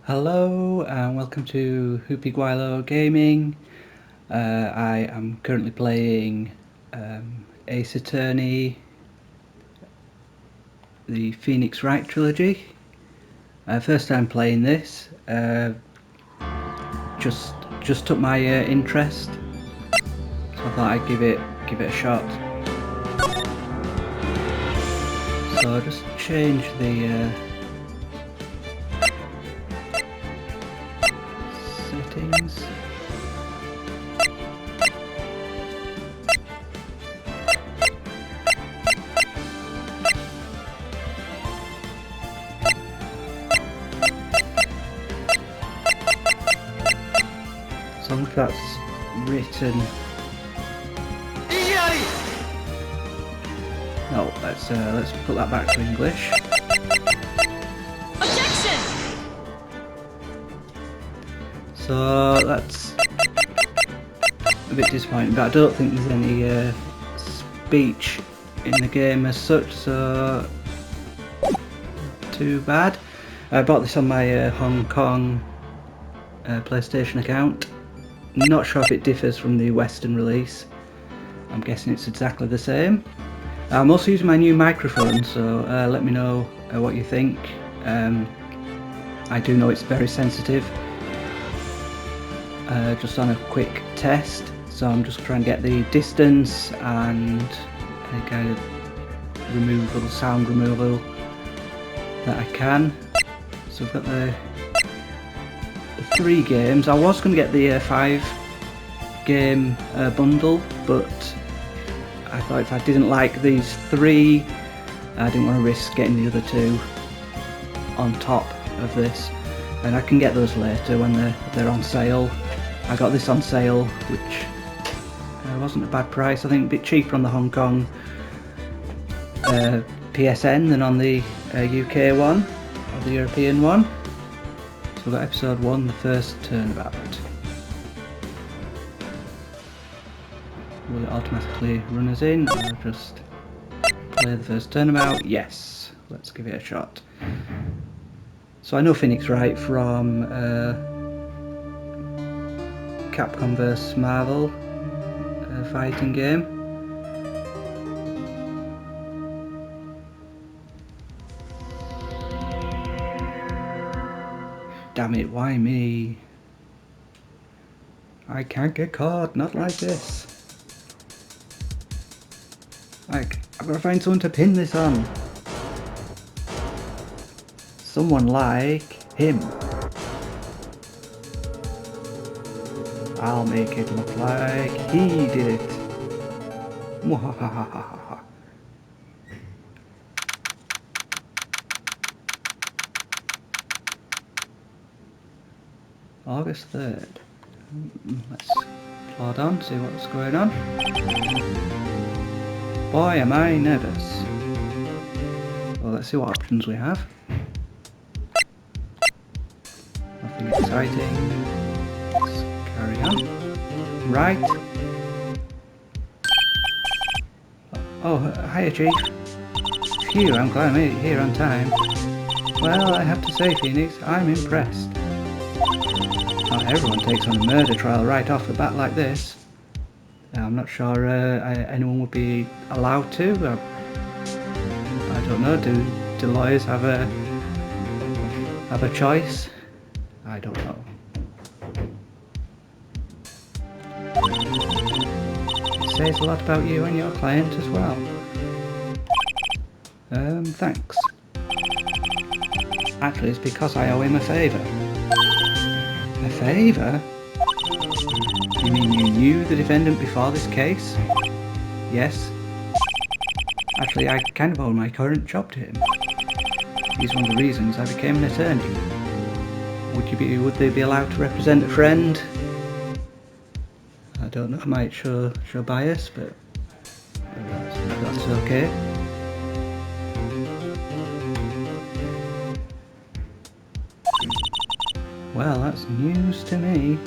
Hello and welcome to Hoopy Guilo Gaming. I am currently playing Ace Attorney, the Phoenix Wright Trilogy. First time playing this. Just took my interest, so I thought I'd give it a shot. So I'll just change the settings. So I think that's written. No, let's put that back to English. Objection! So that's a bit disappointing, but I don't think there's any speech in the game as such, so too bad. I bought this on my Hong Kong PlayStation account. Not sure if it differs from the Western release. I'm guessing it's exactly the same. I'm also using my new microphone, so let me know what you think. I do know it's very sensitive. Just on a quick test, so I'm just trying to get the distance and any kind of sound removal that I can. So we've got the 3 games. I was going to get the 5 game bundle, but I thought if I didn't like these 3, I didn't want to risk getting the other 2 on top of this, and I can get those later when they're on sale. I got this on sale, which wasn't a bad price. I think a bit cheaper on the Hong Kong PSN than on the UK one, or the European one. So we've got episode 1, the first turnabout. Will it automatically run us in, or just play the first turnabout? Yes, let's give it a shot. So I know Phoenix Wright from Capcom vs Marvel fighting game. Damn it, why me? I can't get caught, not like this. Like, I've got to find someone to pin this on. Someone like him. I'll make it look like he did it. Mwahahaha. August 3rd. Let's plod on, see what's going on. Boy, am I nervous. Well, let's see what options we have. Nothing exciting. Let's carry on. Right. Oh, hiya, Chief. Phew, I'm glad I made it here on time. Well, I have to say, Phoenix, I'm impressed. Not everyone takes on a murder trial right off the bat like this. I'm not sure anyone would be allowed to. I don't know. Do lawyers have a choice? I don't know. It says a lot about you and your client as well. Thanks. Actually, it's because I owe him a favour. A favour? You mean you knew the defendant before this case? Yes. Actually, I kind of owe my current job to him. He's one of the reasons I became an attorney. Would they be allowed to represent a friend? I don't know, I might show bias, but that's okay. Well, that's news to me.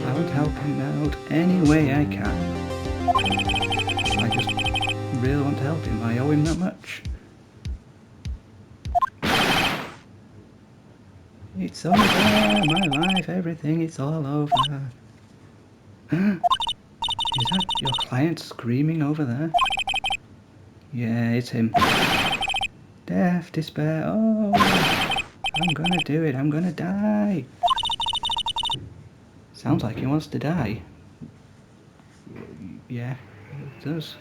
I want to help him out any way I can. I just really want to help him. I owe him that much. It's over, my life, everything, it's all over. Is that your client screaming over there? Yeah, it's him. Death, despair, oh, I'm gonna do it, I'm gonna die. Sounds like he wants to die. Yeah, it does.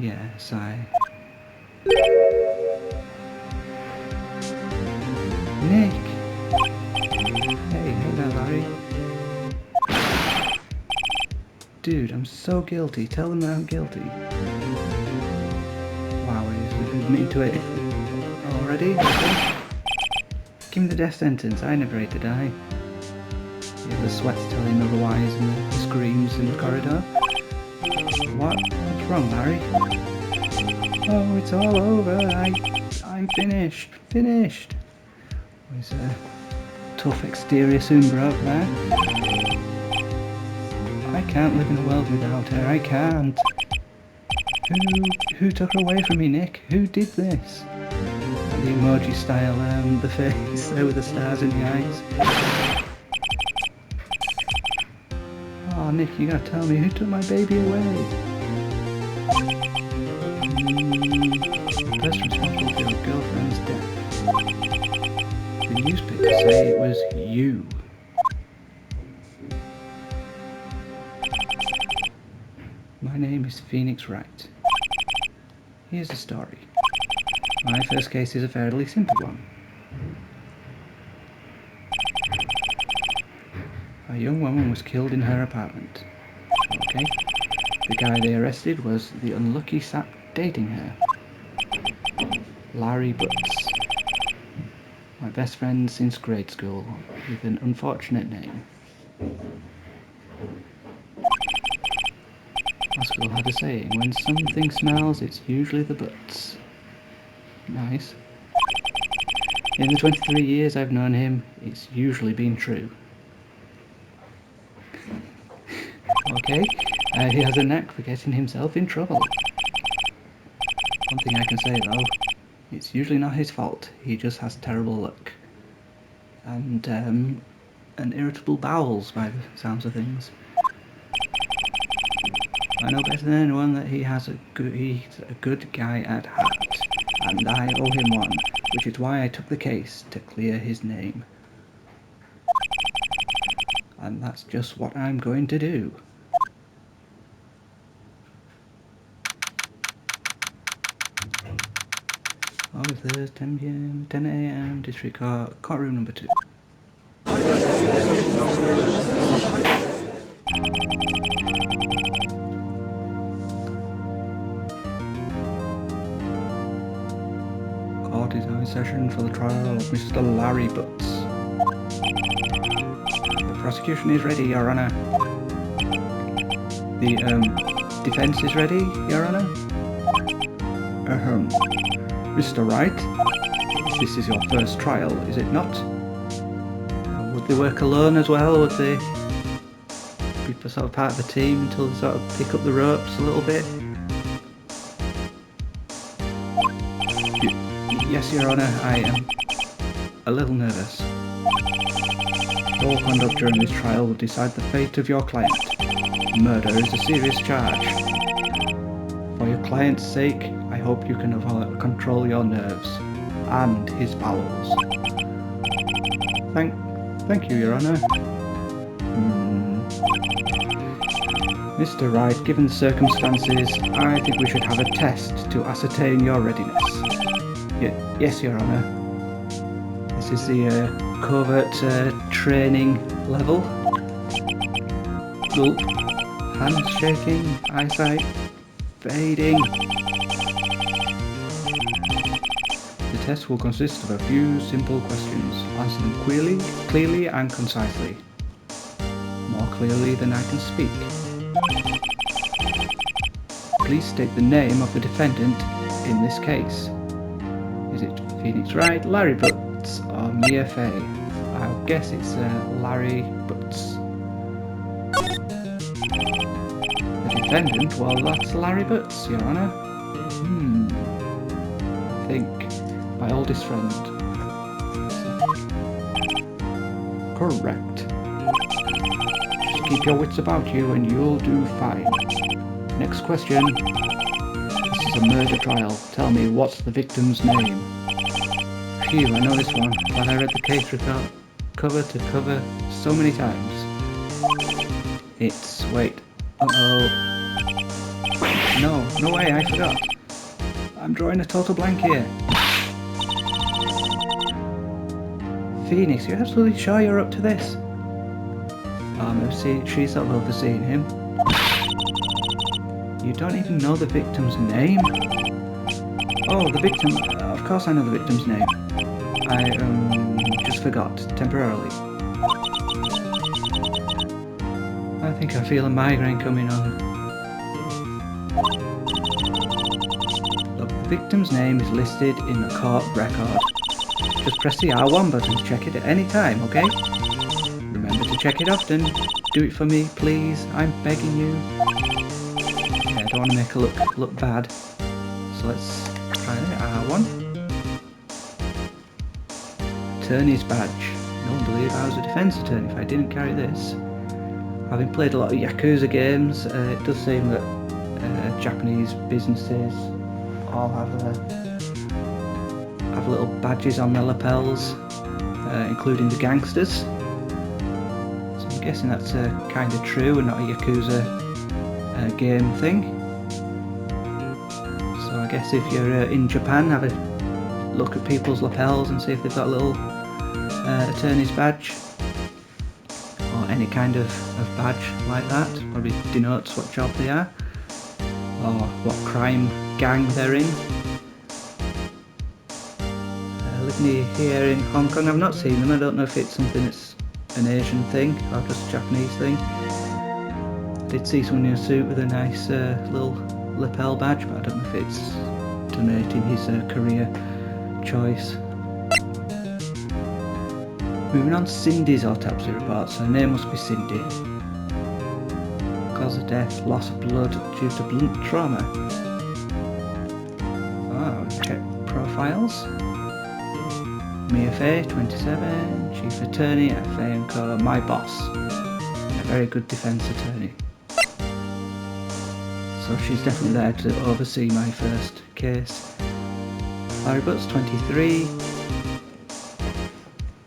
Yes, Nick! Hey there, Larry. Dude, I'm so guilty. Tell them that I'm guilty. Wow, we've admitted to it already? Give him the death sentence. I never ate to die. Yeah, the sweat's telling him otherwise and the screams in the corridor. What's wrong, Larry? Oh, it's all over. I'm finished. Finished. There's a tough exterior Sombra up there. I can't live in a world without her. I can't. Who took her away from me, Nick? Who did this? The emoji style, the face there with the stars in the eyes. Oh, Nick, you gotta tell me who took my baby away. The person responsible for your girlfriend's death. The newspapers say it was you. My name is Phoenix Wright. Here's the story. My first case is a fairly simple one. A young woman was killed in her apartment. Okay. The guy they arrested was the unlucky sap dating her. Larry Butts. My best friend since grade school, with an unfortunate name. Our school had a saying, when something smells, it's usually the butts. Nice. In the 23 years I've known him, it's usually been true. Okay, he has a knack for getting himself in trouble. One thing I can say though, it's usually not his fault, he just has terrible luck. And irritable bowels by the sounds of things. I know better than anyone that he's a good guy at heart, and I owe him one, which is why I took the case to clear his name. And that's just what I'm going to do. August 3rd, 10 p.m, 10 a.m, district courtroom number 2. Court is now in session for the trial of Mr. Larry Butts. The prosecution is ready, Your Honour. The defence is ready, Your Honour. Mr. Wright, this is your first trial, is it not? Would they work alone as well? Would they be sort of part of the team until they sort of pick up the ropes a little bit? Yes, Your Honour, I am a little nervous. Your conduct during this trial will decide the fate of your client. Murder is a serious charge. For your client's sake, I hope you can control your nerves and his bowels. Thank you, Your Honour. Mr. Wright, given the circumstances, I think we should have a test to ascertain your readiness. Yes, Your Honour. This is the covert training level. Gulp. Hands shaking, eyesight fading. The test will consist of a few simple questions. Answer them clearly and concisely. More clearly than I can speak. Please state the name of the defendant in this case. Is it Phoenix Wright, Larry Butts, or Mia Fey? I'll guess it's Larry Butts. The defendant, well, that's Larry Butts, Your Honour. I think my oldest friend. Correct. Just keep your wits about you and you'll do fine. Next question. This is a murder trial. Tell me, what's the victim's name? Phew, I know this one. Glad I read the case report cover to cover so many times. It's... wait. Uh-oh. No way, I forgot. I'm drawing a total blank here. Phoenix, you're absolutely sure you're up to this? Oh, maybe she's sort of overseeing him. You don't even know the victim's name? Oh, the victim... of course I know the victim's name. I, just forgot, temporarily. I think I feel a migraine coming on. Look, the victim's name is listed in the court record. Just press the R1 button to check it at any time, okay? Remember to check it often. Do it for me, please. I'm begging you. Okay, I don't want to make her look bad. So let's try it. R1. Attorney's badge. No one believe I was a defence attorney if I didn't carry this. Having played a lot of Yakuza games, it does seem that Japanese businesses all have little badges on their lapels, including the gangsters. So I'm guessing that's kind of true and not a Yakuza game thing. So I guess if you're in Japan, have a look at people's lapels and see if they've got a little attorney's badge. Or any kind of badge like that. Probably denotes what job they are. Or what crime gang they're in. Living here in Hong Kong, I've not seen them. I don't know if it's something that's an Asian thing or just a Japanese thing. I did see someone in a suit with a nice little lapel badge, but I don't know if it's denoting his career choice. Moving on to Cindy's autopsy report. So her name must be Cindy. Cause of death, loss of blood due to blunt trauma. Oh, check profiles. Mia Fey, 27, Chief Attorney at Fay & Co, my boss, and a very good defence attorney. So she's definitely there to oversee my first case. Larry Butts, 23.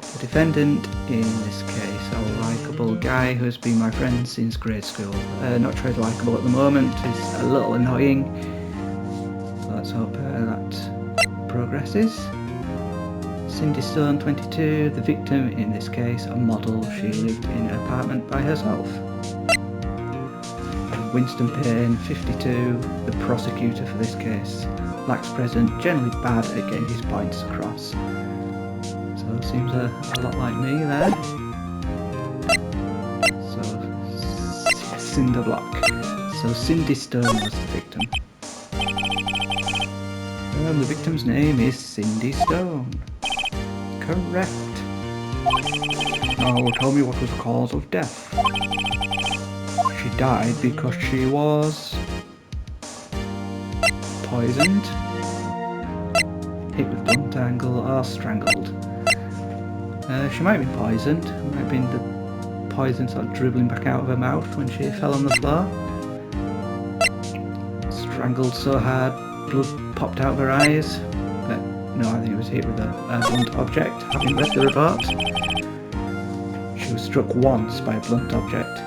The defendant in this case, a likeable guy who has been my friend since grade school. Not very likeable at the moment, he's a little annoying. So let's hope that progresses. Cindy Stone, 22, the victim in this case, a model. She lived in an apartment by herself. Winston Payne, 52, the prosecutor for this case. Lacks present, generally bad at getting his points across. So seems a lot like me there. So, cinder block. So Cindy Stone was the victim. And the victim's name is Cindy Stone. Correct. Now tell me what was the cause of death. She died because she was poisoned, hit with blunt angle, or strangled. She might have been poisoned. Might have been the poison sort of dribbling back out of her mouth when she fell on the floor. Strangled so hard, blood popped out of her eyes. No, I think it was hit with a blunt object. Having read the report, she was struck once by a blunt object.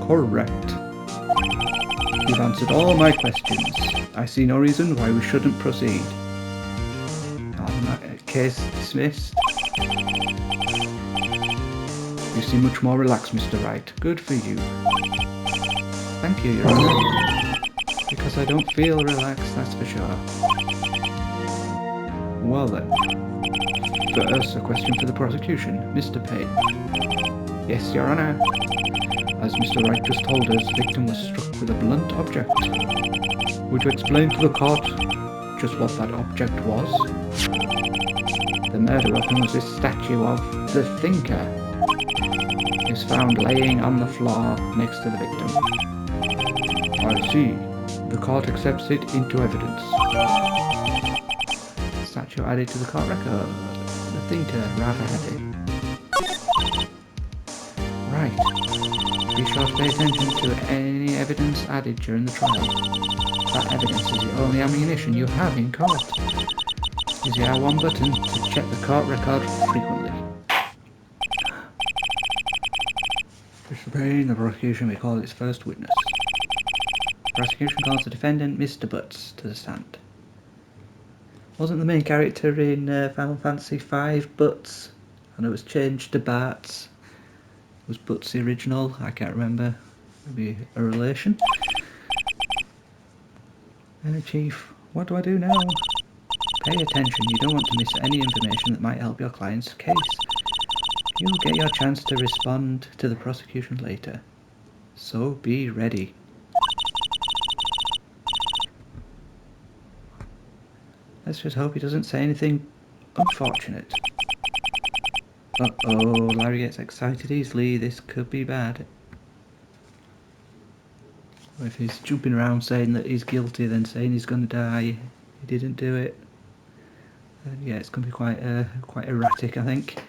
Correct. You've answered all my questions. I see no reason why we shouldn't proceed. Case dismissed. You seem much more relaxed, Mr. Wright. Good for you. Thank you, Your Honour. Because I don't feel relaxed, that's for sure. Well then. First, a question for the prosecution. Mr. Payne. Yes, Your Honour. As Mr. Wright just told us, the victim was struck with a blunt object. Would you explain to the court just what that object was? The murder weapon was this statue of the Thinker. It was found laying on the floor next to the victim. I see. The court accepts it into evidence. Statue added to the court record. the thinker, rather heavy. Right. Be sure to pay attention to any evidence added during the trial. That evidence is the only ammunition you have in court. Use the R1 button to check the court record frequently. Mr. Payne, the prosecution may call its first witness. The prosecution calls the defendant, Mr. Butts, to the stand. Wasn't the main character in Final Fantasy V Butts? And it was changed to Bart's. Was Butts the original? I can't remember. Maybe a relation. Chief, what do I do now? Pay attention, you don't want to miss any information that might help your client's case. You'll get your chance to respond to the prosecution later. So be ready. Let's just hope he doesn't say anything unfortunate. Uh-oh, Larry gets excited easily. This could be bad. If he's jumping around saying that he's guilty, then saying he's going to die, he didn't do it. Yeah, it's going to be quite erratic, I think.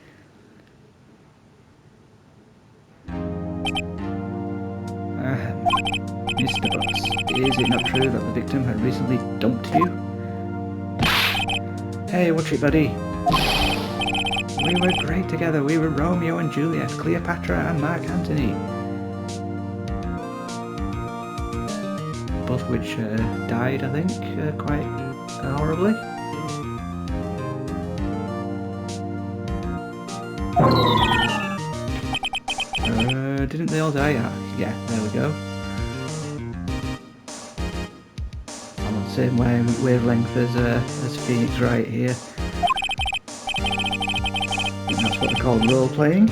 Mr. Butts, is it not true that the victim had recently dumped you? Hey, watch it, buddy. We were great together. We were Romeo and Juliet, Cleopatra and Mark Antony. Both which died, I think, quite horribly. Didn't they all die? Yeah, there we go. I'm on the same wavelength as Phoenix Wright here. And that's what they call role-playing.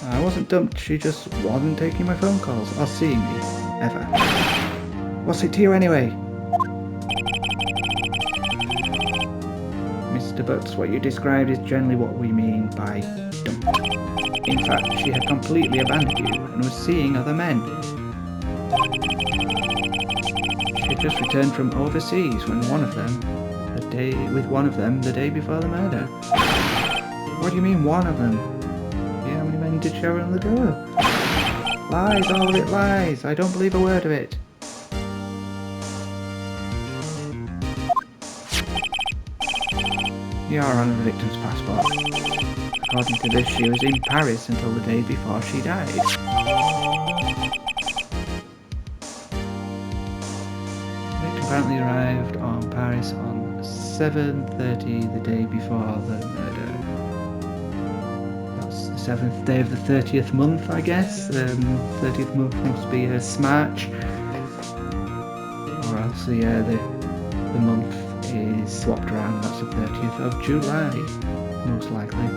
I wasn't dumped, she just wasn't taking my phone calls or seeing me, ever. What's it to you anyway? Mr. Butts, what you described is generally what we mean by dumped. In fact, she had completely abandoned you and was seeing other men. She had just returned from overseas when with one of them the day before the murder. What do you mean, one of them? Yeah, how many men did she have on the door? Lies, all of it lies. I don't believe a word of it. You are on the victim's passport. According to this, she was in Paris until the day before she died. The victim apparently arrived on Paris on 7:30 the day before the murder. That's the 7th day of the 30th month, I guess. 30th month must be March. Or else the month is swapped around. That's the 30th of July, most likely.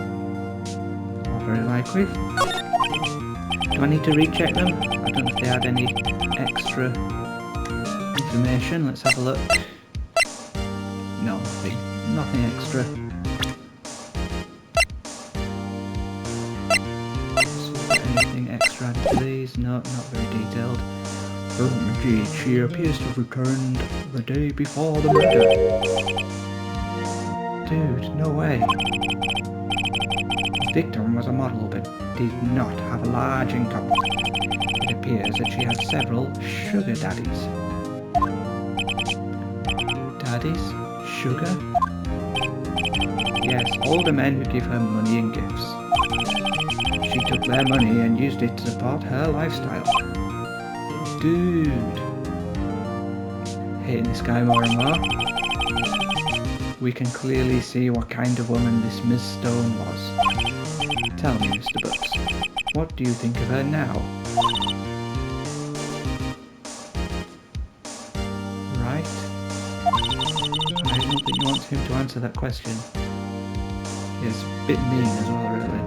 Very likely. Do I need to recheck them? I don't know if they had any extra information. Let's have a look. No, nothing extra. Anything extra added to these? No, not very detailed. Indeed, she appears to have returned the day before the murder. Dude, no way. The victim was a model but did not have a large income. It appears that she has several sugar daddies. Daddies? Sugar? Yes, older men who give her money and gifts. She took their money and used it to support her lifestyle. Dude. Hating this guy more and more. We can clearly see what kind of woman this Miss Stone was. Tell me, Mr. Butts, what do you think of her now? Right? I don't think you want him to answer that question. He's a bit mean as well, really.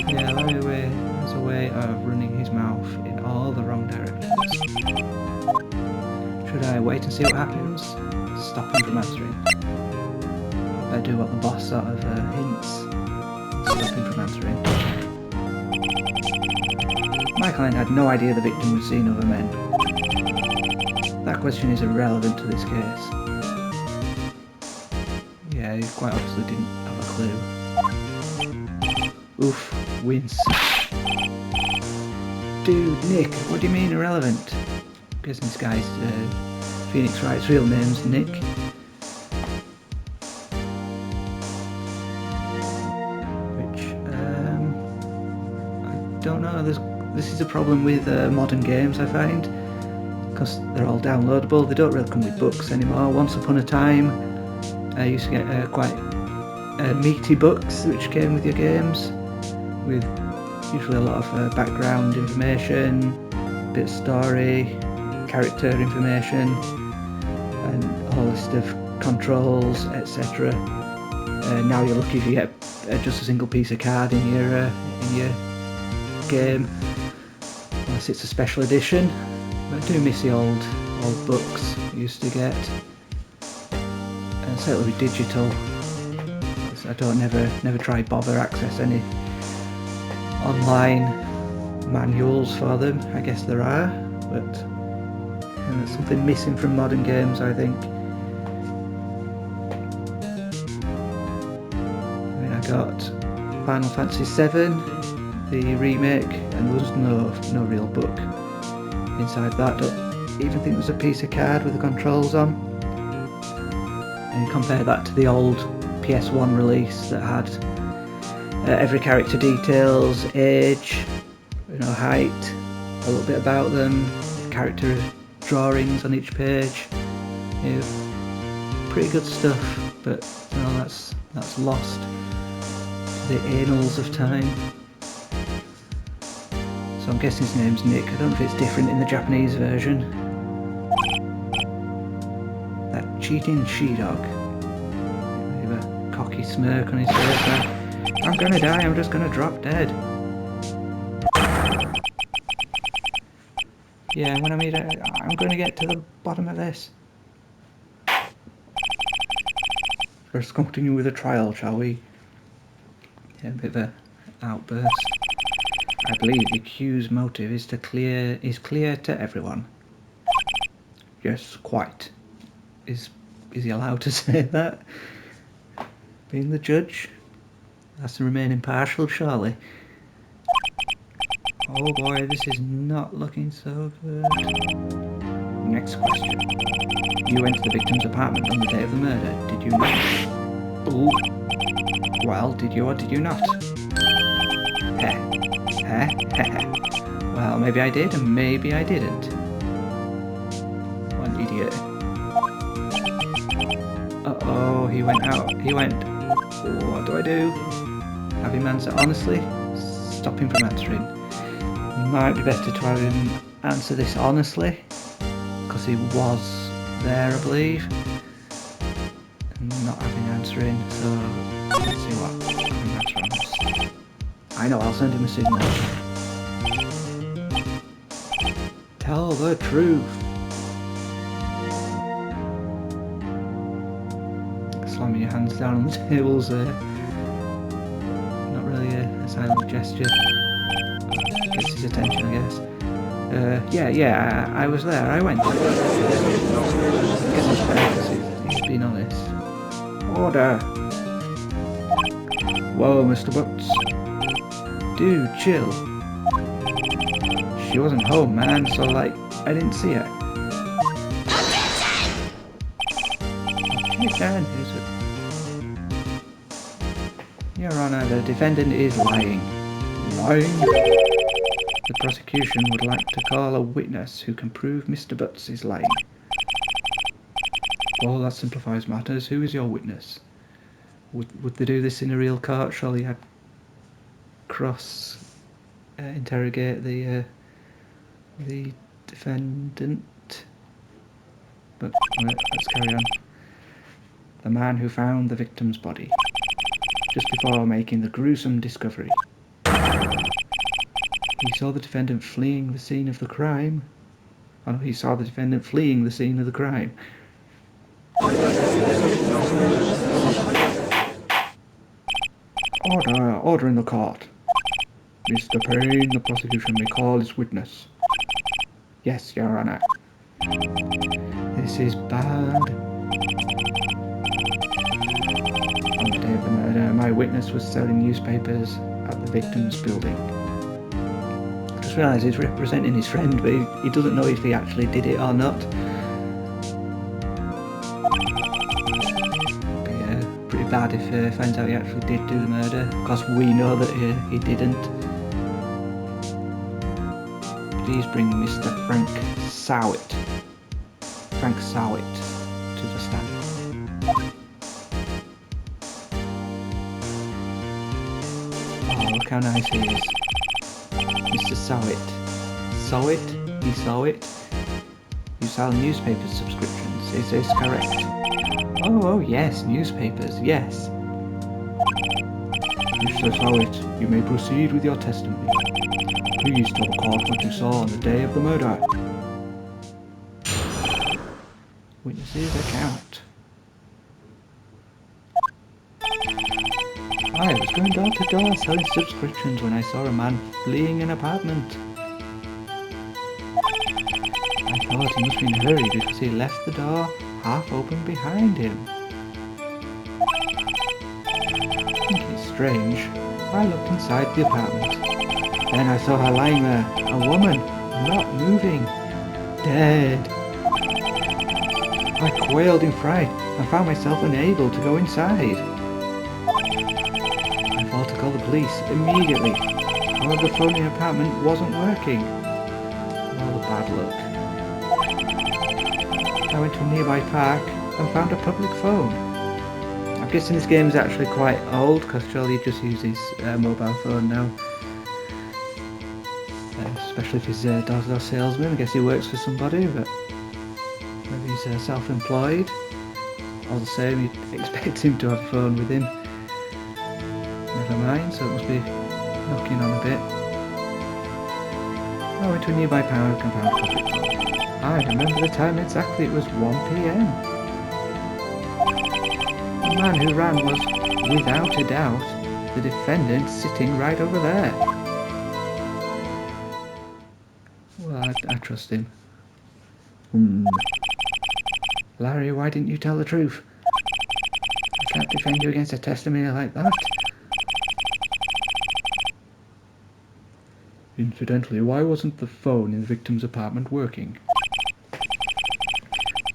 Yeah, Larry has a way of running his mouth in all the wrong directions. Should I wait and see what happens? Stop him from answering. I do what the boss sort of hints. Stop him from answering. My client had no idea the victim was seeing other men. That question is irrelevant to this case. Okay, quite obviously didn't have a clue. Oof, wince. Dude, Nick, what do you mean irrelevant? I'm guessing this guy's Phoenix Wright's real name's Nick. Which, I don't know, this is a problem with modern games, I find. Because they're all downloadable, they don't really come with books anymore. Once upon a time, I used to get quite meaty books which came with your games, with usually a lot of background information, a bit of story, character information, and a whole list of controls, etc. Now you're lucky if you get just a single piece of card in your game, unless it's a special edition. But I do miss the old books I used to get, and certainly with digital. I don't never try bother access any online manuals for them. I guess there are, but there's something missing from modern games, I think. I mean, I got Final Fantasy VII, the remake, and there was no real book inside that. I don't even think there's a piece of card with the controls on. And you compare that to the old PS1 release that had every character details, age, height, a little bit about them, character drawings on each page. Pretty good stuff, but that's lost to the annals of time. So I'm guessing his name's Nick. I don't know if it's different in the Japanese version. That cheating she-dog. With a cocky smirk on his face there. I'm gonna die, I'm just gonna drop dead. Yeah, when I'm gonna get to the bottom of this. Let's continue with the trial, shall we? Yeah, a bit of an outburst. I believe the accused's motive is clear to everyone. Yes, quite. Is he allowed to say that? Being the judge? Has to remain impartial, surely. Oh boy, this is not looking so good. Next question. You went to the victim's apartment on the day of the murder, did you not? Ooh. Well, did you or did you not? Well, maybe I did and maybe I didn't. What an idiot. Uh-oh, he went out. He went... What do I do? Have him answer honestly? Stop him from answering. Might be better to have him answer this honestly, because he was there, I believe. And not having answering, so let's see what I can answer honest. I know, I'll send him a signal. Tell the truth. Slamming your hands down on the tables there. Not really a silent gesture. Gets his attention, I guess. Yeah, I was there, I went. I guess it's fair because he's been honest. Order! Whoa, Mr. Butts. Dude, chill. She wasn't home, man, so like, I didn't see her. Objection! Your Honor, the defendant is lying. Lying? The prosecution would like to call a witness who can prove Mr. Butts is lying. Well, that simplifies matters. Who is your witness? Would they do this in a real court? Surely I'd interrogate the defendant. But let's carry on. The man who found the victim's body just before making the gruesome discovery. He saw the defendant fleeing the scene of the crime. Oh no, he saw the defendant fleeing the scene of the crime. Order in the court. Mr. Payne, the prosecution may call his witness. Yes, Your Honor. This is bad. witness was selling newspapers at the victim's building. I just realised he's representing his friend, but he doesn't know if he actually did it or not. Be pretty bad if he finds out he actually did do the murder, because we know that he didn't. Please bring Mr. Frank Sowett to the stand. Oh, look how nice he is. Mr. Sowett? He saw it? You sell newspaper subscriptions, is this correct? Oh yes, newspapers, yes. Mr. Sowett, you may proceed with your testimony. Please tell the court what you saw on the day of the murder. Witnesses account. I was going door to door selling subscriptions when I saw a man fleeing an apartment. I thought he must be in a hurry because he left the door half open behind him. Thinking it's strange, I looked inside the apartment. Then I saw her lying there, a woman, not moving, dead. I quailed in fright and found myself unable to go inside. I thought to call the police immediately. However, the phone in the apartment wasn't working. All the bad luck. I went to a nearby park and found a public phone. I'm guessing this game is actually quite old, because surely he just uses mobile phone now. Especially if he's a door-to-door salesman. I guess he works for somebody, but maybe he's self-employed. All the same, you'd expect him to have a phone with him. Never mind, so it must be knocking on a bit. I went to a nearby park and found a public phone. I remember the time exactly, it was 1 PM. The man who ran was, without a doubt, the defendant sitting right over there. Well, I trust him. Larry, why didn't you tell the truth? I can't defend you against a testimony like that. Incidentally, why wasn't the phone in the victim's apartment working?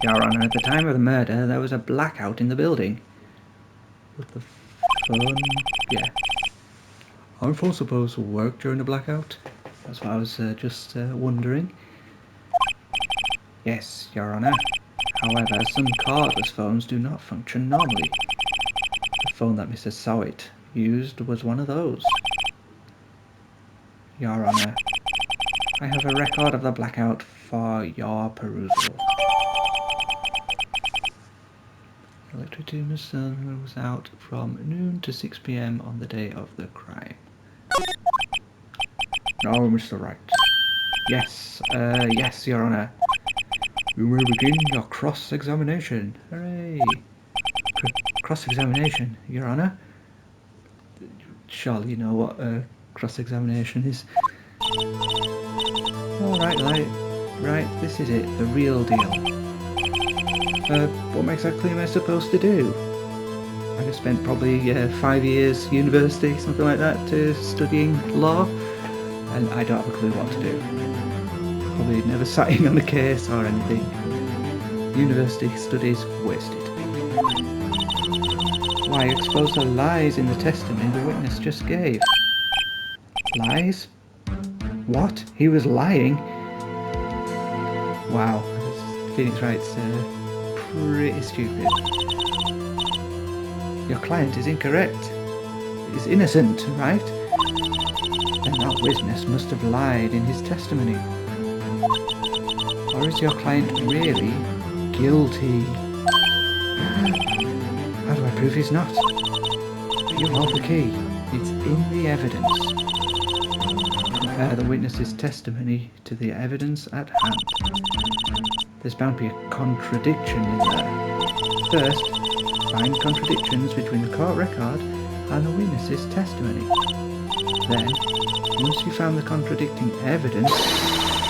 Your Honour, at the time of the murder, there was a blackout in the building. With the phone... yeah. Aren't phones supposed to work during a blackout? That's what I was just wondering. Yes, Your Honour. However, some cordless phones do not function normally. The phone that Mr. Sowett used was one of those. Your Honour, I have a record of the blackout for your perusal. Electricity was out from noon to 6 PM on the day of the crime. No, Mr. Wright. Yes, yes, Your Honour. You may begin your cross-examination. Hooray! Cross-examination, Your Honour? Surely you know what cross-examination is. Alright, right, this is it, the real deal. What exactly am I supposed to do? I just spent probably 5 years university, something like that, studying law, and I don't have a clue what to do. Probably never sat in on a case or anything. University studies wasted. Why expose the lies in the testimony the witness just gave? Lies? What? He was lying? Wow, Phoenix Wright's pretty stupid. Your client is incorrect. He's innocent, right? Then that witness must have lied in his testimony. Or is your client really guilty? How do I prove he's not? You hold the key. It's in the evidence. Compare the witness's testimony to the evidence at hand. There's bound to be a contradiction in there. First, find contradictions between the court record and the witness's testimony. Then, once you've found the contradicting evidence,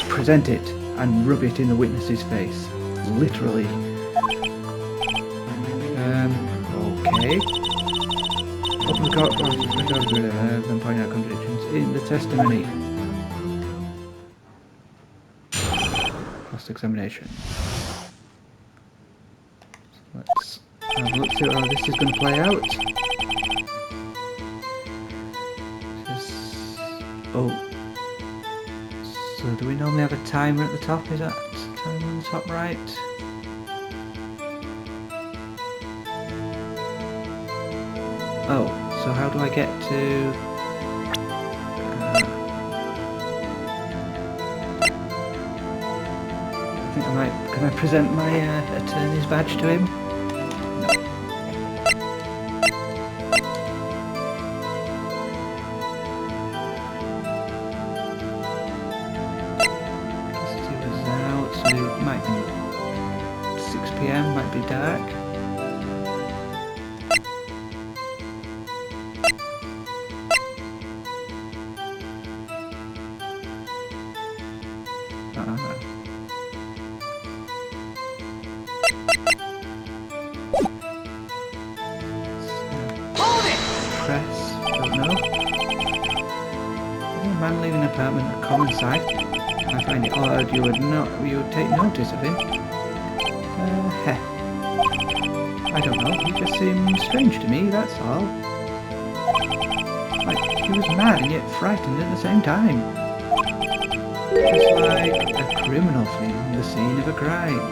present it and rub it in the witness's face. Literally. Okay. Open the court, then point out contradictions in the testimony. Cross-examination. So let's have a look, see how this is going to play out. Oh. So do we normally have a timer at the top? Is that timer on the top right? Oh, so how do I get to... I think I might... Can I present my attorney's badge to him? Might be 6 PM, might be dark. Press, don't know. Is a man leaving an apartment a common sight? I find it odd you would take notice of him. Heh. I don't know, he just seemed strange to me, that's all. Like, he was mad and yet frightened at the same time. Just like a criminal fleeing the scene of a crime.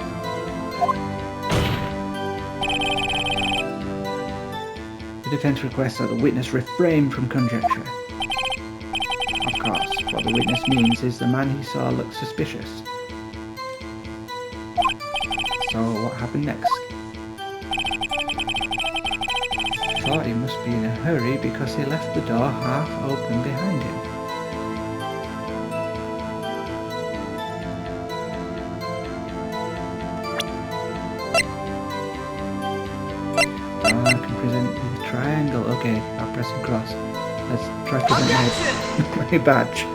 The defense requests that the witness refrain from conjecture. Of course, what the witness means is the man he saw looked suspicious. So what happened next? Thought he must be in a hurry because he left the door half open behind him. I can present the triangle. Okay, I'll press and cross. Let's try to present my badge.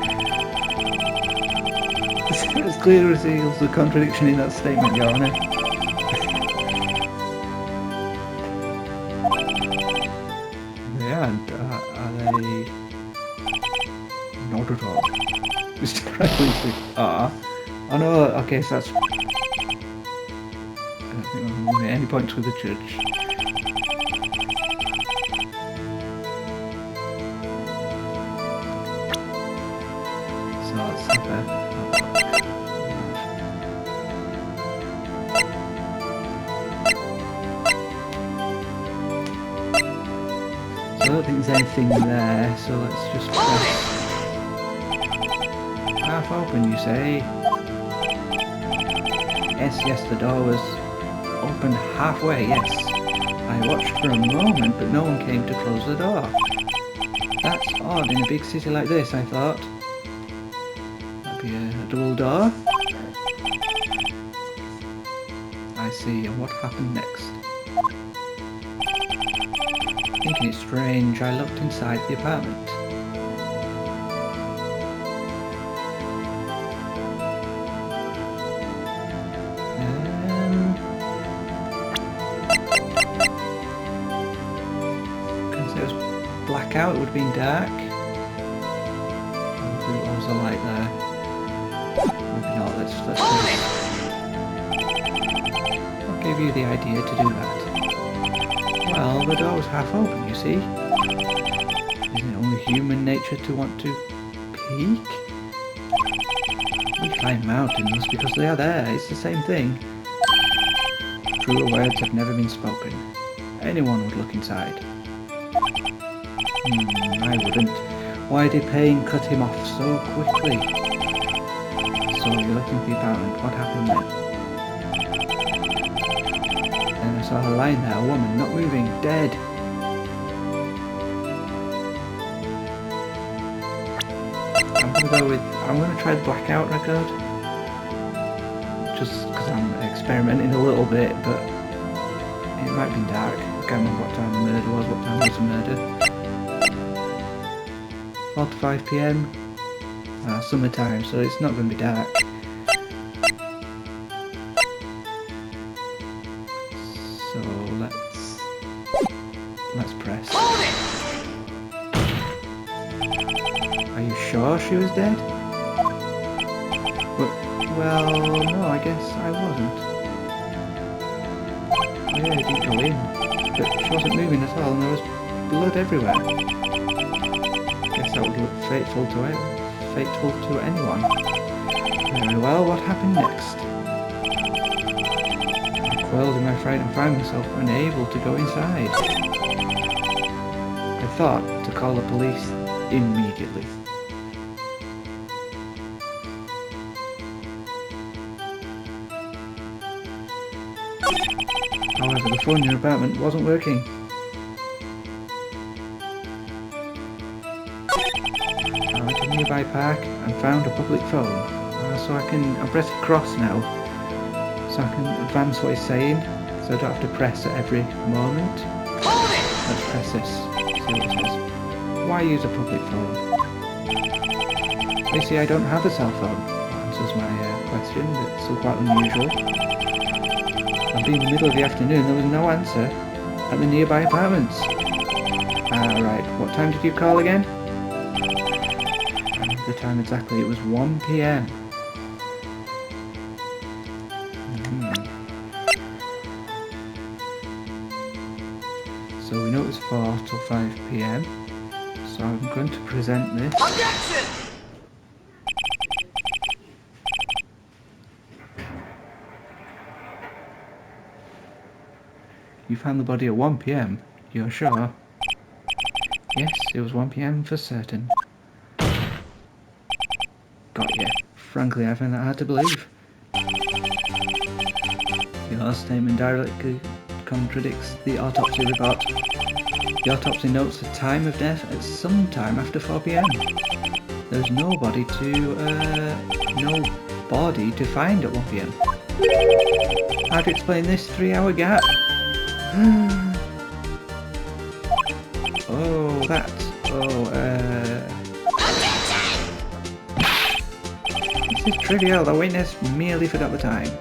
This clearly reveals the contradiction in that statement, Your Honour. They aren't, are they? Not at all. Mr. Riley are. Oh no, okay, so that's... I don't think I'm going to make any points with the judge. So let's have a... I don't think there's anything there, so let's just press half open, you say? Yes, the door was open halfway, yes. I watched for a moment, but no one came to close the door. That's odd in a big city like this, I thought. That'd be a double door. I see, and what happened next? Thinking it strange, I looked inside the apartment. Couldn't say it was blackout, it would have been dark. There was a light there. Maybe not, let's do it. What gave you the idea to do that? Well, the door was half open, you see. Isn't it only human nature to want to peek? We climb mountains because they are there, it's the same thing. Truer words have never been spoken. Anyone would look inside. I wouldn't. Why did Payne cut him off so quickly? So you looked into the apartment, what happened then? I saw her lying there, a woman, not moving, dead. I'm gonna try the blackout record. Just because I'm experimenting a little bit, but it might be dark. I can't remember what time the murder was, what time was the murder. 4 to 5 PM. Summertime, so it's not going to be dark. So let's press. sure she was dead? Well, no, I guess I wasn't. Oh yeah, I didn't go in. But she wasn't moving at all and there was blood everywhere. Guess that would look fateful to anyone. Very well, what happened next? I quailed in my fright and found myself unable to go inside. I thought to call the police immediately. However, the phone in your apartment wasn't working. I went to a nearby park and found a public phone. So I press cross now, so I can advance what he's saying, so I don't have to press at every moment. Hold it! Let's press this, see what it says. Why use a public phone? You see, I don't have a cell phone. That answers my question, it's still quite unusual. And being the middle of the afternoon, there was no answer at the nearby apartments. Right, what time did you call again? The time exactly, it was 1 PM. So we know it was 4 till 5 PM. So I'm going to present this. Objection! You found the body at 1 PM? You're sure? Yes, it was 1 PM for certain. Got ya. Frankly, I find that hard to believe. Your statement directly contradicts the autopsy report. The autopsy notes the time of death at some time after 4 PM. There's no body to find at 1 PM. How do you explain this 3-hour gap? This is trivial, the witness merely forgot the time.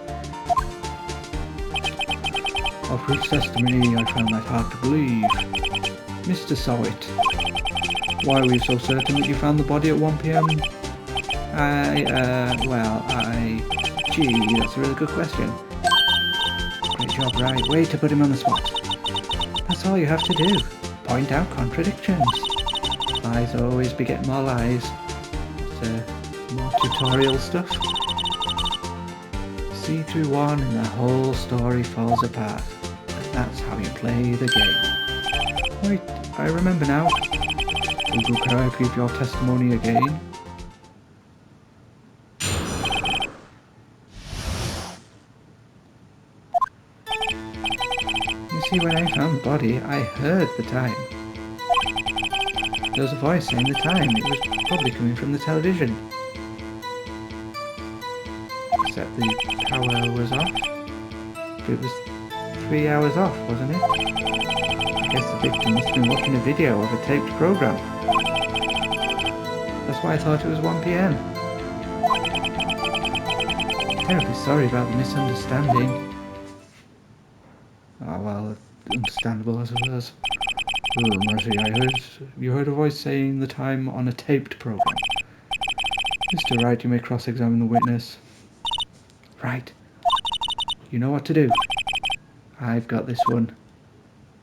Of whose testimony I found that hard to believe. Mr. Sowit, why were you so certain that you found the body at 1 PM? Gee, that's a really good question. Great job, Wright. Way to put him on the spot. That's all you have to do. Point out contradictions. Lies always beget more lies. It's more tutorial stuff. See through one and the whole story falls apart. And that's how you play the game. Wait, I remember now. Google, can I give your testimony again? You see, when I found the body, I heard the time. There was a voice saying the time. It was probably coming from the television. Except the power was off. But it was 3 hours off, wasn't it? I guess the victim must have been watching a video of a taped program. That's why I thought it was 1 PM. Terribly sorry about the misunderstanding. Oh well, understandable I suppose. Oh mercy, you heard a voice saying the time on a taped program. Mr. Wright, you may cross-examine the witness. Right. You know what to do. I've got this one.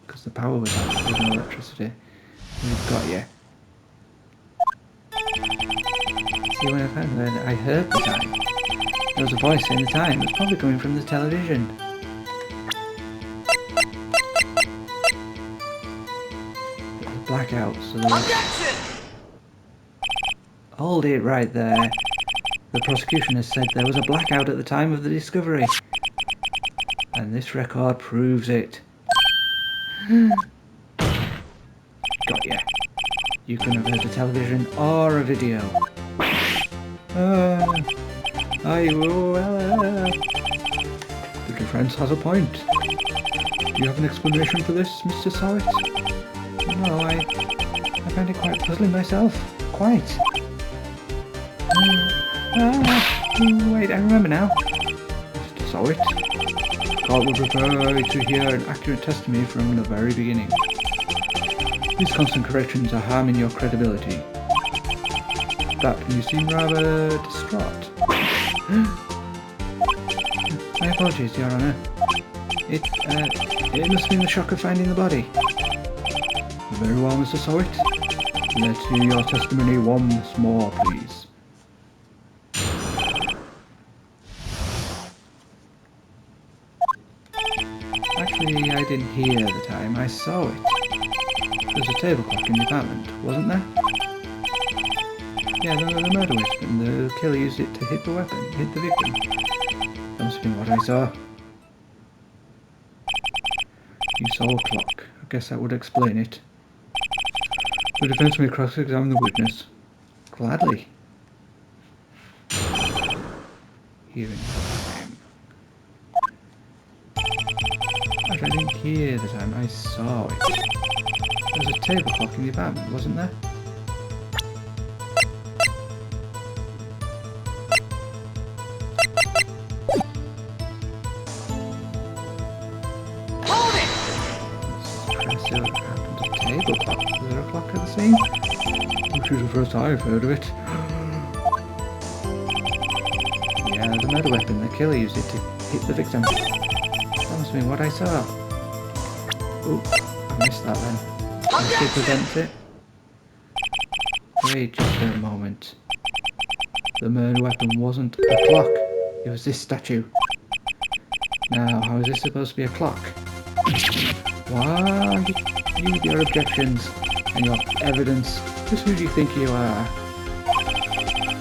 Because the power was out, there's no electricity. We've got you. See, when I found that, I heard the time. There was a voice saying the time. It was probably coming from the television. It was blackout, so there was... Hold it right there. The prosecution has said there was a blackout at the time of the discovery. And this record proves it. Got ya. You can have heard a television or a video. The defense has a point. Do you have an explanation for this, Mr. Sowit? No, I find it quite puzzling myself. Quite. Wait, I remember now. Mr. Sowit, court would prefer to hear an accurate testimony from the very beginning. These constant corrections are harming your credibility. that, and you seem rather distraught. My apologies, Your Honour. It must have been the shock of finding the body. Very well, Mr. Sowit. Let's hear your testimony once more, please. Actually, I didn't hear the time, I saw it. There was a table clock in the apartment, wasn't there? Yeah, the murder weapon. The killer used it to hit the victim. That must have been what I saw. You saw a clock. I guess that would explain it. The defense may cross-examine the witness. Gladly. Hearing time. I didn't hear the time, I saw it. There was a table clock in the apartment, wasn't there? Table clock. Was there a clock at the scene? Which is the first I've heard of it. Yeah, the murder weapon. The killer used it to hit the victim. That must have been what I saw. Oh, I missed that then. Can I prevent it? Wait just a moment. The murder weapon wasn't a clock. It was this statue. Now, how is this supposed to be a clock? Why? You with your objections and your evidence. Just who do you think you are?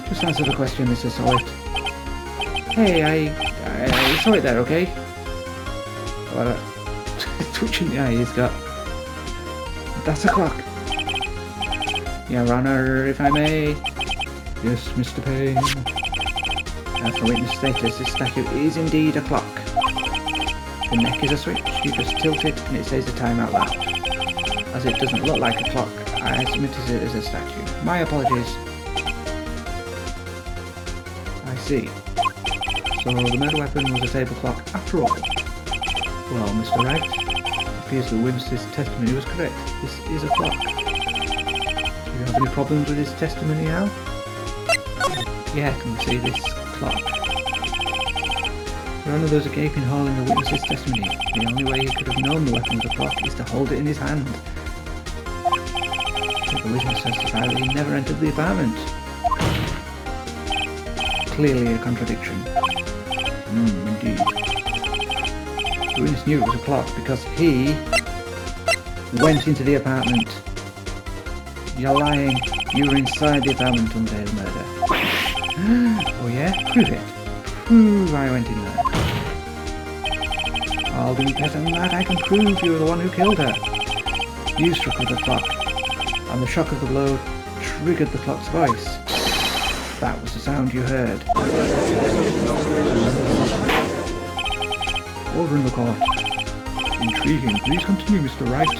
Just answer the question, Mr. Sowit. Hey, I saw it there, okay? What a twitch in the eye he's got. That's a clock. Your Honour, if I may. Yes, Mr. Payne. As for witness status, this statue is indeed a clock. The neck is a switch, you just tilt it and it says the time out loud. As it doesn't look like a clock, I submitted it as a statue. My apologies. I see. So the murder weapon was a table clock after all. Well, Mr. Wright, it appears the witness's testimony was correct. This is a clock. Do you have any problems with his testimony now? Yeah, can we see this clock? Your Honour, there's a gaping hole in the witness's testimony. The only way he could have known the weapon was a clock is to hold it in his hand. But the witness testified that he never entered the apartment. Clearly a contradiction. Indeed. The witness knew it was a clock because he went into the apartment. You're lying. You were inside the apartment on the day of the murder. Oh yeah? Prove it. Prove I went in there. I'll do better than that. I can prove you were the one who killed her. You struck with the clock, and the shock of the blow triggered the clock's voice. That was the sound you heard. Order in the court. Intriguing. Please continue, Mr. Wright.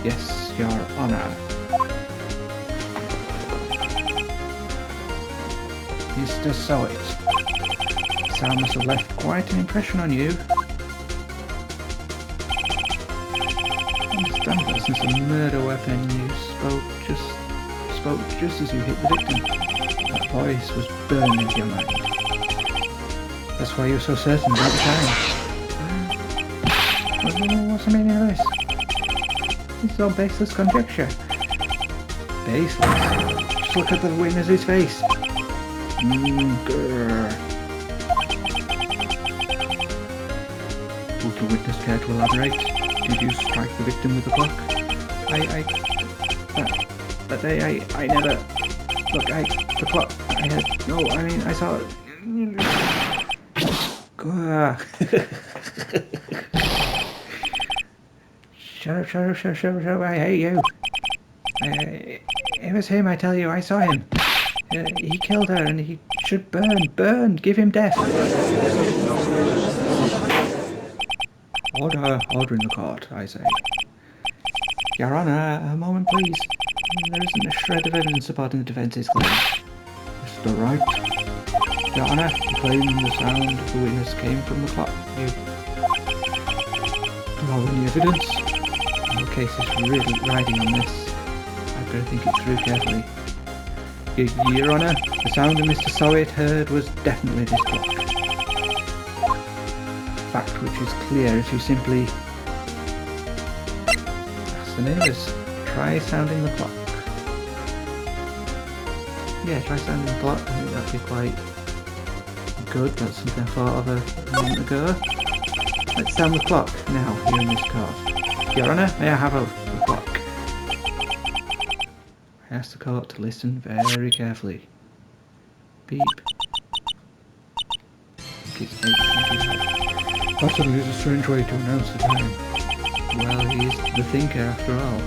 Yes, Your Honour. Mr. Sowit. Sound must have left quite an impression on you. Understandable, since a murder weapon you spoke just as you hit the victim. That voice was burned into your mind. That's why you're so certain about the time. What's the meaning of this? This is all baseless conjecture. Baseless? Just look at the witness's face. Grr. Would the witness care to elaborate? Did you strike the victim with the clock? That day I never... Look, the clock, I had... No, I mean, I saw it. Shut up, I hate you. It was him, I tell you, I saw him. He killed her and he should burn, give him death. Order in the court, I say. Your Honour, a moment please. There isn't a shred of evidence supporting the defence's claim. Mr. Wright. Your Honour, you claim the sound of the witness came from the clock. You have any evidence? The case is really riding on this. I've got to think it through carefully. Your Honour, the sound that Mr. Sowett heard was definitely this clock. Fact which is clear if you simply ask the neighbours. Try sounding the clock. Yeah, try sounding the clock. I think that'd be quite good. That's something I thought of a moment ago. Let's sound the clock now here in this court. Your Honour, may I have a clock? I ask the court to listen very carefully. Beep. It's 8:25. Possibly is a strange way to announce the time. Well, he is the thinker after all.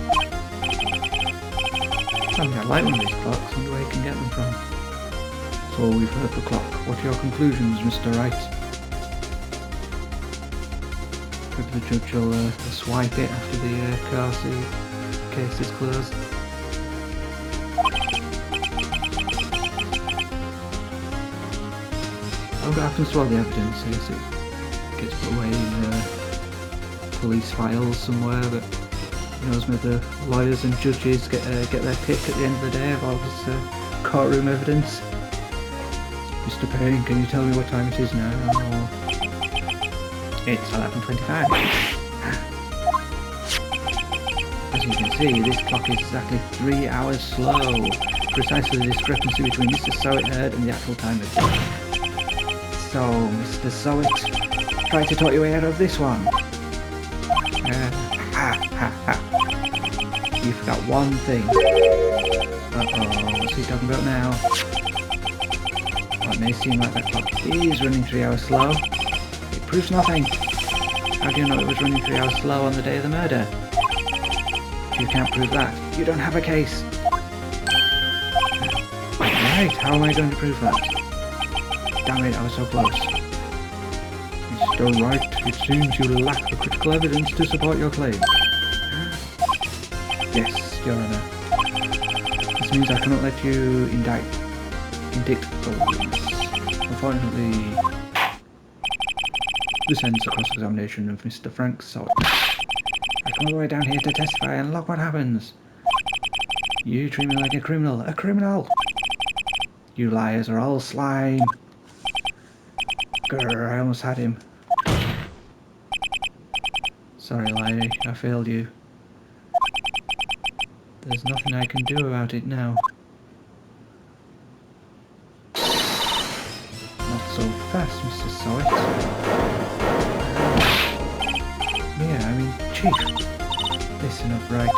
I think I like one of these clocks, wonder where you can get them from. So we've heard the clock. What are your conclusions, Mr. Wright? Maybe the judge will swipe it after the case is closed. What happens to all the evidence? I guess it gets put away in police files somewhere, but who knows, maybe the lawyers and judges get their pick at the end of the day of all this courtroom evidence. Mr. Payne, can you tell me what time it is now? It's 11:25. As you can see, this clock is exactly 3 hours slow. Precisely the discrepancy between Mr. Sowett heard and the actual time of death. So, Mr. Sowett, try to talk your way out of this one. You forgot one thing. Uh-oh, what's he talking about now? Well, it may seem like that clock is running 3 hours slow. It proves nothing. How do you know it was running 3 hours slow on the day of the murder? If you can't prove that, you don't have a case. Right, how am I going to prove that? Damn it, I was so close. Mr. Wright, it seems you lack the critical evidence to support your claim. Yes, Your Honour. This means I cannot let you indict police. Unfortunately, this ends the cross-examination of Mr. Frank Sowett. I come all the way down here to testify, and look what happens. You treat me like a criminal. A criminal! You liars are all slime. Grr, I almost had him. Sorry, Larry, I failed you. There's nothing I can do about it now. Not so fast, Mr. Sowett. Yeah, I mean, Chief. Listen up, Wright.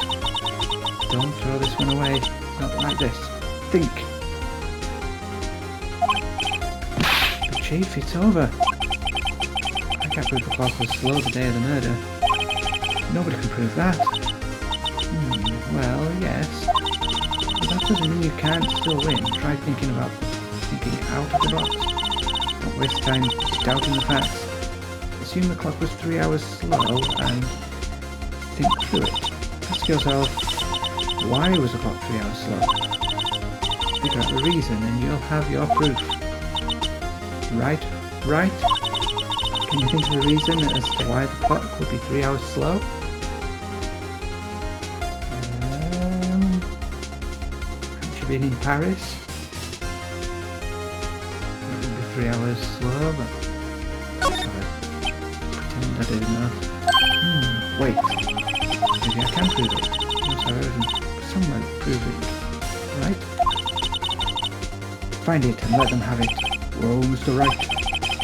Don't throw this one away. Not like this. Think. But Chief, it's over. I can't prove the clock was slow the day of the murder. Nobody can prove that. Well, yes. But that doesn't mean you can't still win. Try thinking out of the box. Don't waste time doubting the facts. Assume the clock was 3 hours slow and think through it. Ask yourself, why was the clock 3 hours slow? Figure out the reason and you'll have your proof. Right? Right? Can you think of a reason as to why the clock would be 3 hours slow? Haven't you been in Paris? It would be 3 hours slow, but... Sorry. Pretend I didn't know. Wait. Maybe I can prove it. Yes, I heard someone prove it. Right? Find it and let them have it. Whoa, Mr. Wright.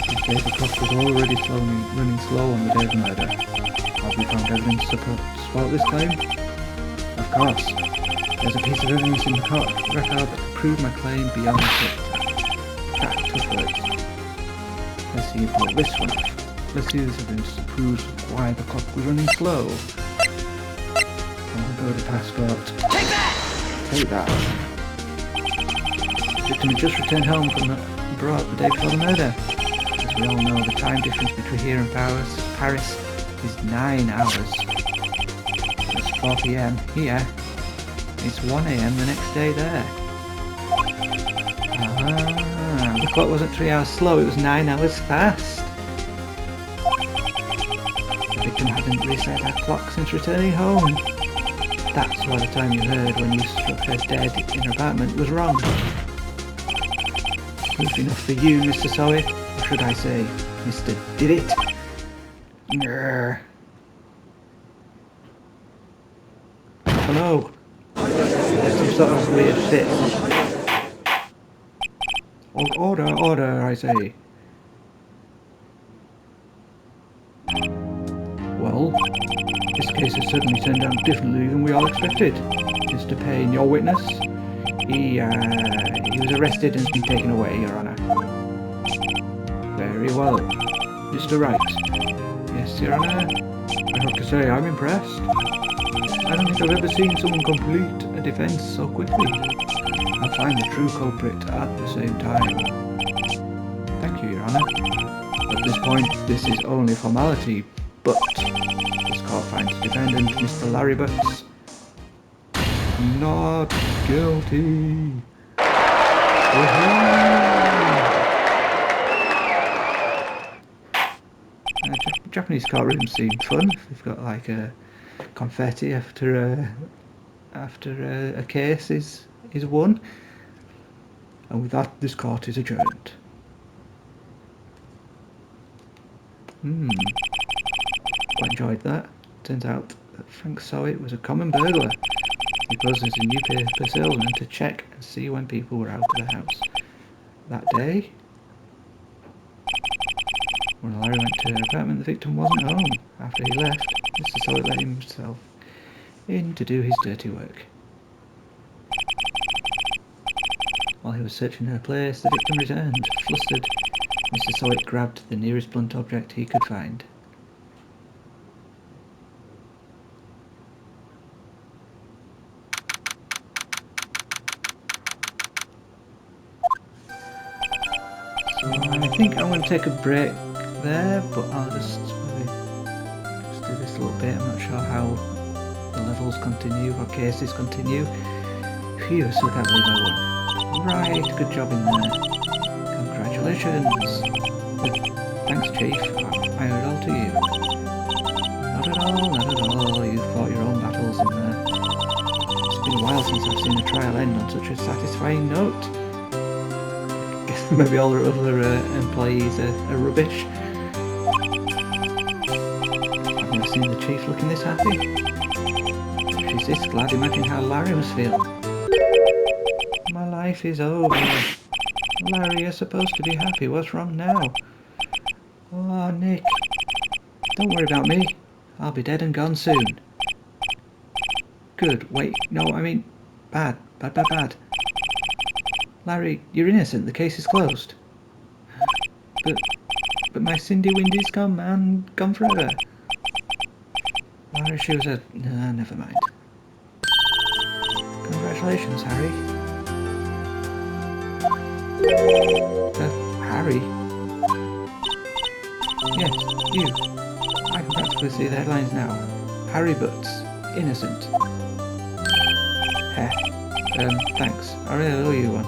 You say the clock was already running slow on the day of the murder. Have you found evidence to support this claim? Of course. There's a piece of evidence in the court record that can prove my claim beyond the tough words. Let's see you pull this one off. Let's see this evidence that proves why the clock was running slow. I'll go to passport. Take that! Take that. The victim had just returned home from abroad the day before the murder. As we all know, the time difference between here and Paris is 9 hours. It's 4 PM here. It's 1 AM the next day there. Ah, the clock wasn't 3 hours slow, it was 9 hours fast. The victim hadn't reset her clock since returning home. That's why the time you heard when you struck her dead in her apartment was wrong. Proof enough for you, Mr. Sawyer. Or should I say, Mr. Did It? Grr. Hello. There's some sort of weird fit. Order, I say. Well, this case has certainly turned out differently than we all expected. Mr. Payne, your witness, he was arrested and has been taken away, Your Honour. Very well. Mr. Wright. Yes, Your Honour. I have to say, I'm impressed. I don't think I've ever seen someone complete a defence so quickly. I'll find the true culprit at the same time. Thank you, Your Honour. At this point, this is only formality, but this court finds defendant Mr. Larry Butts not guilty. Japanese courtrooms seem fun. They've got like a confetti after a case is won. And with that, this court is adjourned. Quite enjoyed that. Turns out that Frank Sawyer was a common burglar. He posed as a newspaper salesman to check and see when people were out of the house. That day, when Larry went to her apartment, the victim wasn't home. After he left, Mr. Sawyer let himself in to do his dirty work. While he was searching her place, the victim returned. Flustered, Mr. Sawyer grabbed the nearest blunt object he could find. So I think I'm going to take a break there, but I'll just maybe just do this a little bit. I'm not sure how the levels continue or cases continue. Phew, so can't believe I won. Right, good job in there. Congratulations. Thanks, Chief. I owe it all to you. Not at all, not at all. You fought your own battles in there. It's been a while since I've seen a trial end on such a satisfying note. Guess maybe all the other employees are rubbish. I've never seen the Chief looking this happy. If she's this glad, imagine how Larry must feel. My life is over. Larry, you're supposed to be happy. What's wrong now? Oh, Nick. Don't worry about me. I'll be dead and gone soon. Good. Wait. No, I mean... Bad. Bad. Larry, you're innocent. The case is closed. But my Cindy Windy's gone, man. Gone forever. Larry, she was a... Nah, never mind. Congratulations, Harry. Harry? Yes, you. I can practically see the headlines now. Harry Butts, innocent. Heh. Thanks. I really owe you one.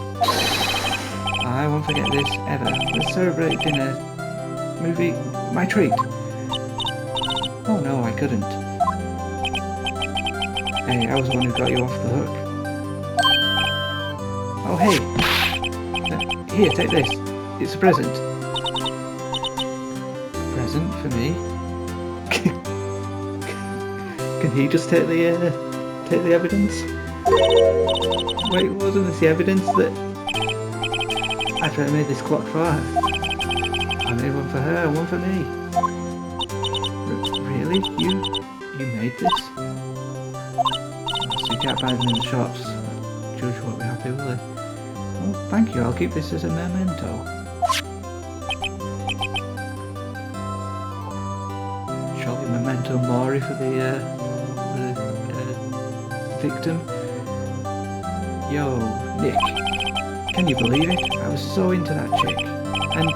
I won't forget this, ever. Let's celebrate dinner. Movie. My treat. Oh no, I couldn't. Hey, I was the one who got you off the hook. Oh hey! Here, take this. It's a present. A present for me? Can he just take the evidence? Wait, wasn't this the evidence that I made this clock for her? I made one for her, one for me. Really? You made this? So you can't buy them in the shops. Judge won't be happy, will he? Well, thank you, I'll keep this as a memento. Surely memento mori for the victim. Yo, Nick, can you believe it? I was so into that chick, and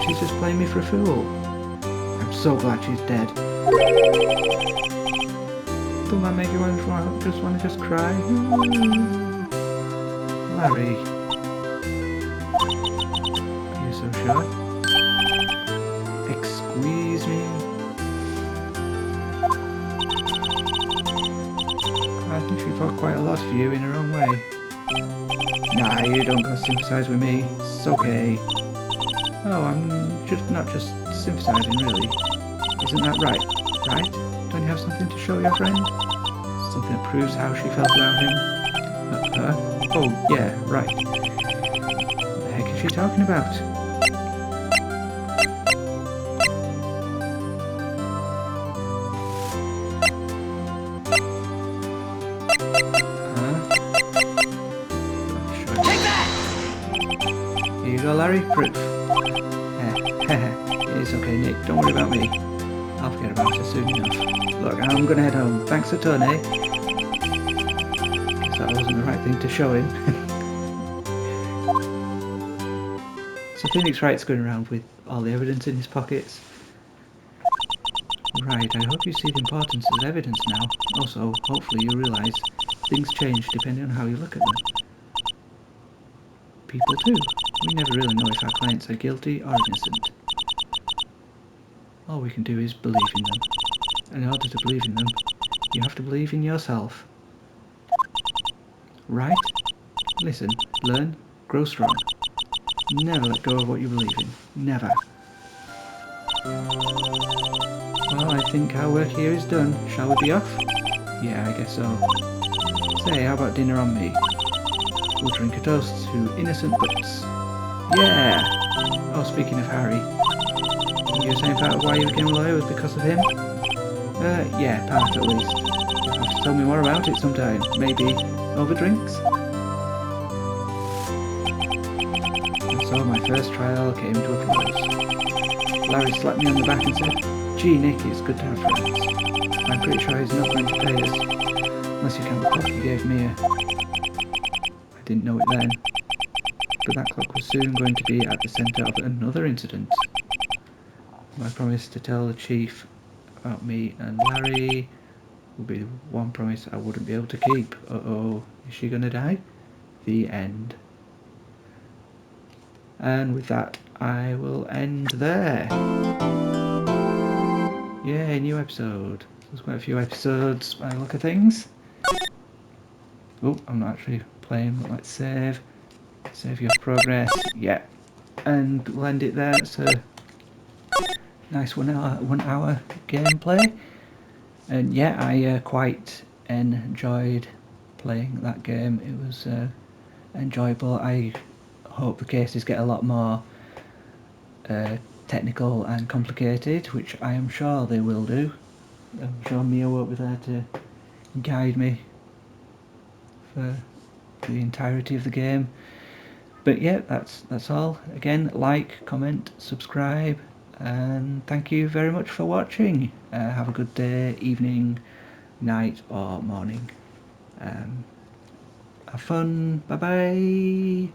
she's just playing me for a fool. I'm so glad she's dead. Don't that make you want to cry? Larry. Are you so sure? Excuse me? I was for you in her own way. Nah, you don't gotta sympathise with me. It's okay. Oh, I'm not just sympathising, really. Isn't that right? Right? Don't you have something to show your friend? Something that proves how she felt about him? Oh, yeah, right. What the heck is she talking about? Take that! Here you go, Larry. Proof. It's okay, Nick. Don't worry about me. I'll forget about it soon enough. Look, I'm gonna head home. Thanks for Tony. Guess that wasn't the right thing to show him. So Phoenix Wright's going around with all the evidence in his pockets. Right, I hope you see the importance of evidence now. Also, hopefully you realise things change depending on how you look at them. People too. We never really know if our clients are guilty or innocent. All we can do is believe in them. And in order to believe in them, you have to believe in yourself. Right? Listen, learn, grow strong. Never let go of what you believe in. Never. Well, I think our work here is done. Shall we be off? Yeah, I guess so. Say, how about dinner on me? We'll drink a toast to innocent butts. Yeah! Oh, speaking of Harry, you were saying part of why you became a lawyer was because of him? Yeah, part at least. You'll have to tell me more about it sometime. Maybe over drinks? And so my first trial came to a close. Larry slapped me on the back and said, "Gee, Nick, it's good to have friends. I'm pretty sure he's not going to pay us. Unless you count the clock he gave me I didn't know it then. But that clock was soon going to be at the centre of another incident. My promise to tell the chief about me and Larry would be the one promise I wouldn't be able to keep. Uh-oh, is she gonna die? The end." And with that, I will end there. Yay, new episode. There's quite a few episodes by the look of things. Oh, I'm not actually playing, but let's save. Save your progress. Yeah. And we'll end it there. It's a nice 1 hour gameplay. And yeah, I quite enjoyed playing that game. It was enjoyable. I hope the cases get a lot more technical and complicated, which I am sure they will do. I'm sure Mia won't be there to guide me for the entirety of the game. But yeah, that's all. Again, like, comment, subscribe, and thank you very much for watching. Have a good day, evening, night, or morning. Have fun. Bye bye.